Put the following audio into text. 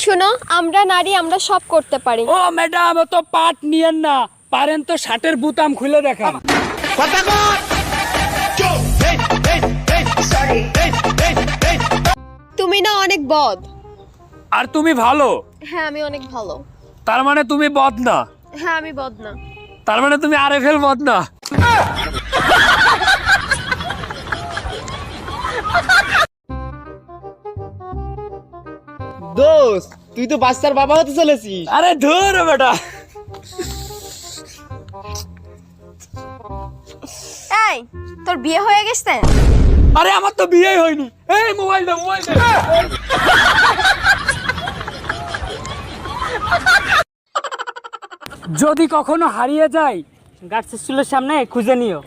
শোনো, আমরা নারী, আমরা সব করতে পারি। ও ম্যাডাম, তো পাট নিয়েন না, পারেন তো শার্টের বুতাম খুলে দেখান। তুমি না অনেক বদ। আর তুমি ভালো? হ্যাঁ, আমি অনেক ভালো। তার মানে তুমি বদ না? হ্যাঁ, আমি বদ না। তার মানে তুমি আরএফএল বদ না? দোস্ত, তুই তো বাচ্চার বাবা হতে চলেছিস। আরে ধুর বেটা। এই, তোর বিয়ে হয়ে গেছে? আরে আমার তো বিয়েই হয়নি। এই মোবাইল দে, মোবাইল দে। যদি কখনো হারিয়ে যায়, গার্ডস স্কুলের সামনে খুঁজে নিও।